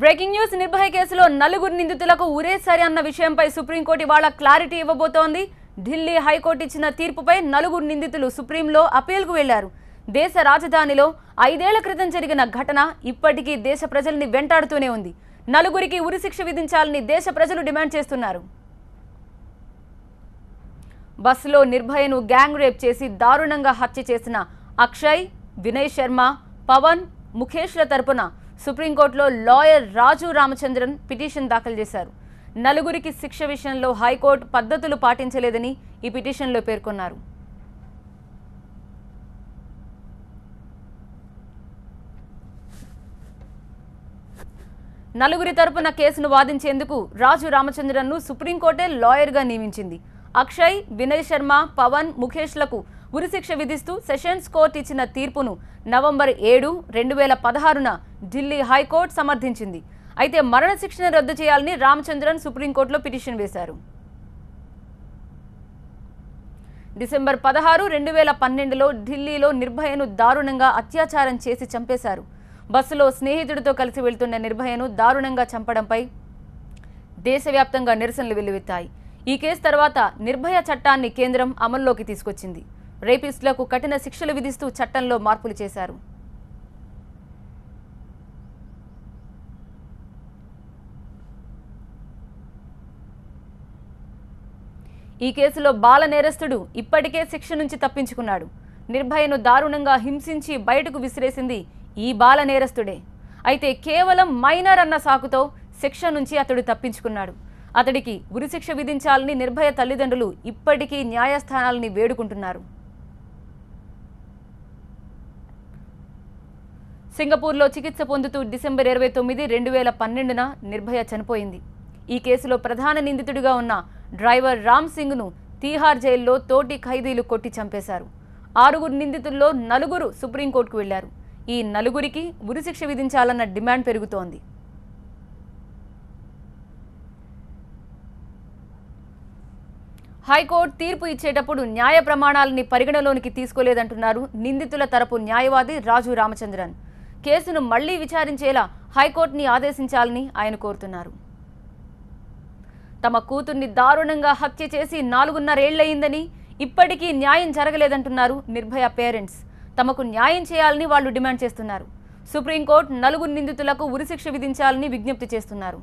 Breaking news Nirbhaya కేసులో నలుగురు నిందితులకు ఉరేసరి అన్న విషయంపై సుప్రీంకోర్టు ఇవాళ క్లారిటీ ఇవ్వబోతోంది. ఢిల్లీ హైకోర్టు ఇచ్చిన తీర్పుపై నలుగురు నిందితులు సుప్రీంలో అపీల్కు వెళ్లారు. దేశ రాజధానిలో 5 ఏళ్ల క్రితం జరిగిన ఘటన ఇప్పటికీ దేశ ప్రజల్ని వెంటాడుతూనే ఉంది. నలుగురికి ఉరిశిక్ష విధించాలని దేశ ప్రజలు డిమాండ్ చేస్తున్నారు. బస్సులో నిర్భయను గ్యాంగ్ రేప్ చేసి దారుణంగా హత్య చేసిన అక్షయ్, వినయ్ శర్మ, పవన్, ముఖేష్ల తరపున సుప్రీంకోర్టులో లాయర్ రాజు రామచంద్రన్ పిటిషన్ దాఖలు చేశారు. నలుగురికి శిక్ష విషయంలో హైకోర్టు పద్ధతులు పాటించలేదని ఈ పిటిషన్లో పేర్కొన్నారు. నలుగురి తరపున కేసును వాదించేందుకు రాజు రామచంద్రన్ను సుప్రీంకోర్టే లాయర్గా నియమించింది. అక్షయ్, వినయ్ శర్మ, పవన్, ముఖేష్లకు ఉరిశిక్ష విధిస్తూ సెషన్స్ కోర్టు ఇచ్చిన తీర్పును నవంబర్ 7, 2016న ఢిల్లీ హైకోర్టు సమర్థించింది. అయితే మరణశిక్షను రద్దు చేయాలని రామచంద్రన్ సుప్రీంకోర్టులో పిటిషన్ వేశారు. డిసెంబర్ 16, 2012లో ఢిల్లీలో నిర్భయను దారుణంగా అత్యాచారం చేసి చంపేశారు. బస్సులో స్నేహితుడితో కలిసి వెళ్తున్న నిర్భయను దారుణంగా చంపడంపై దేశవ్యాప్తంగా నిరసనలు వెల్లువెత్తాయి. ఈ కేసు తర్వాత నిర్భయ చట్టాన్ని కేంద్రం అమల్లోకి తీసుకొచ్చింది. రేపిస్టులకు కఠిన శిక్షలు విధిస్తూ చట్టంలో మార్పులు చేశారు. ఈ కేసులో బాల నేరస్తుడు ఇప్పటికే శిక్ష నుంచి తప్పించుకున్నాడు. నిర్భయను దారుణంగా హింసించి బయటకు విసిరేసింది ఈ బాల నేరస్తుడే. అయితే కేవలం మైనర్ అన్న సాకుతో శిక్ష నుంచి అతడు తప్పించుకున్నాడు. అతడికి ఉరిశిక్ష విధించాలని నిర్భయ తల్లిదండ్రులు ఇప్పటికీ న్యాయస్థానాలని వేడుకుంటున్నారు. సింగపూర్లో చికిత్స పొందుతూ డిసెంబర్ 29, 2012న నిర్భయ చనిపోయింది. ఈ కేసులో ప్రధాన నిందితుడిగా ఉన్న డ్రైవర్ రామ్ సింగ్ను తీహార్ జైల్లో తోటి ఖైదీలు కొట్టి చంపేశారు. 6 నిందితుల్లో 4 సుప్రీంకోర్టుకు వెళ్లారు. ఈ 4కి ఉరిశిక్ష విధించాలన్న డిమాండ్ పెరుగుతోంది. హైకోర్టు తీర్పు ఇచ్చేటప్పుడు న్యాయ ప్రమాణాలని పరిగణలోనికి తీసుకోలేదంటున్నారు నిందితుల తరపు న్యాయవాది రాజు రామచంద్రన్. కేసును మళ్లీ విచారించేలా హైకోర్టుని ఆదేశించాలని ఆయన కోరుతున్నారు. తమ కూతుర్ని దారుణంగా హత్య చేసి 4.5 ఏళ్లయిందని ఇప్పటికీ న్యాయం జరగలేదంటున్నారు నిర్భయ పేరెంట్స్. తమకు న్యాయం చేయాలని వాళ్ళు డిమాండ్ చేస్తున్నారు. సుప్రీంకోర్టు 4 నిందితులకు ఉరిశిక్ష విధించాలని విజ్ఞప్తి చేస్తున్నారు.